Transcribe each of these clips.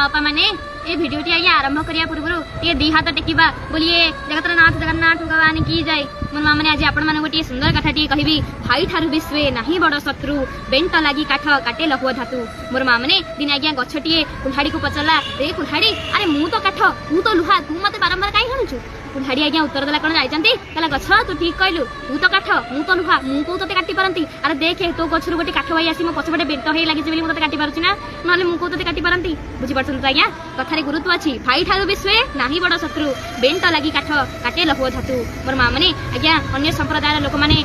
बापा माने ए भिडियोटी आज्ञा आरंभ करिया पूर्व टे दी हाथ टेकिबा बोलिए जगतनाथ जगन्नाथ भगवान की जय। मोर माँ मैंने आज आपण गोटे सुंदर कथा टी कहबी भाई ठारू विश्वे नहीं बड़ शत्रु बेंट लगी काठ काटे लहुआ धातु। मोर माँ मैंने दिन आज्ञा गछटीए कुल्हाड़ी को पचरला रे कुल्हाड़ी अरे मु तो काठ तू तो लुहा तू मत बारंबार कहीं हणुछु। कुल्हाड़ी आज्ञा उत्तर देला कौन जाइचंती कहला गछ तू ठीक कहलु तू तो काठ मु तो लुहा मु को तते काटी पारंती अरे देखे तो गछरु गोटे काठ भाई आसी मो पछपटे बेंट हे लागि जेबेली मु तते काटी पारुछि ना नले मु को तते काटी पारंती। बुझी परछन त आज्ञा कथारे गुरुत्व अछि भाई ठारू विश्वे नाही बड़ शत्रु बेंट लगी काठ काटे लहुआ धातु। मोर माँ मैंने आज्ञा अन्य संप्रदायर लोक माने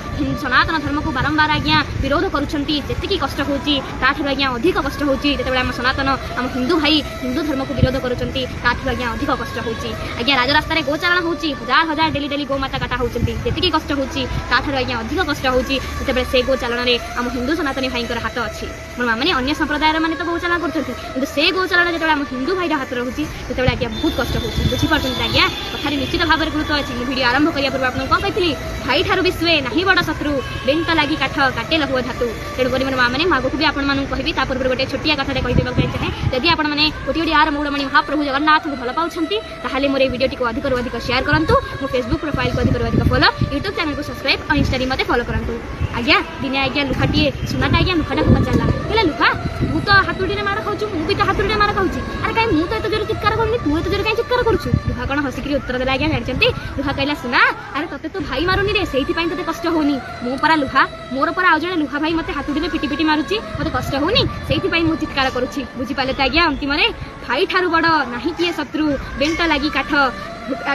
सनातन धर्म को बारंबार आज्ञा विरोध करुछंती जेतिकी कष्ट होउची ताठु आज्ञा अधिक कष्ट होउची जेतेबेला हम सनातन हम हिंदू भाई हिंदू धर्म को विरोध करुछंती ताठु आज्ञा अधिक कष्ट होउची। आज्ञा राज रास्ता रे गोचारण होउची हजार हजार डेली डेली गोमाता काटा होउचंती जेतिकी कष्ट होउची ताठु आज्ञा अधिक कष्ट होउची जेतेबेले से गोचारण रे हम हिंदू सनातनी भाईकर हाथ अछि। मोर माँ मैंने अन्य संप्रदायर माने तो गोचारण करछंती किंतु से गोचारण जेतेबेला हम हिंदू भाईर हाथ रहउची जेतेबेले आज्ञा बहुत कष्ट होउची। बुझी परछंती आज्ञा कथारे निश्चित भाव रे गुरुत्व अछि। वीडियो आरंभ करिया पूर्व आपन कोन कहथिली भाई ठारू विश्वे नाही बड़ शत्रु बेंट लगी काठ काटे लहुआ धातु। तेणु करी मोर माँ मैंने मागो भी आपण मानू कहबी ता पूर्व गोटे छोटिया कथा कहि देबा चाहे यदि आपण माने कोटी कोटी यार मौड़मणि महाप्रभु जगन्नाथ को भल पाउछंती ताहाले मोर ए वीडियो को अधिक अधिक शेयर करंतु मो फेसबुक प्रोफाइल को अधिक अधिक फॉलो यूट्यूब चैनल को सब्सक्राइब और इंस्टा मते फॉलो करंतु। आज्ञा दिने आज्ञा लुखाटीए सुनाटा आज्ञा लुखाटा पचारला कहला लुखा मु तो हातुडी रे मार खाउछु मु भी तो हातुडी रे मार खाउछि अरे काई मु तो एत जोर चित्कार करनी तू एत जोर काई चित्कार करछु। लुखा कोन हसिकरी उत्तर देला आज्ञा जानचंती लुखा कहला सुना अरे तते तो भाई मारुनी रे सेहिति पई तते कष्ट होनी मु परा लुखा मोर परा आ जणे लुखा भाई मते हातुडी रे पिटी पिटी मारुछि मते कष्ट होनी सेहिति पई मु चित्कार करूछि। बुझी पाले त आज्ञा अंतिम रे भाई ठारू बड़ नाही किए शत्रु बेंट लगी काठ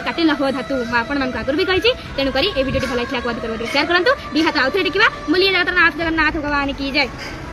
काटे लहुआ धातु। मैं आपण मानक आगुरी भी कही तेणु करी ए वीडियो भल लगा अधिक शेयर करंतु दी हाथ आउथरे टेकिबा बोलिए जगन्नाथ जगन्नाथ भगवान की जय।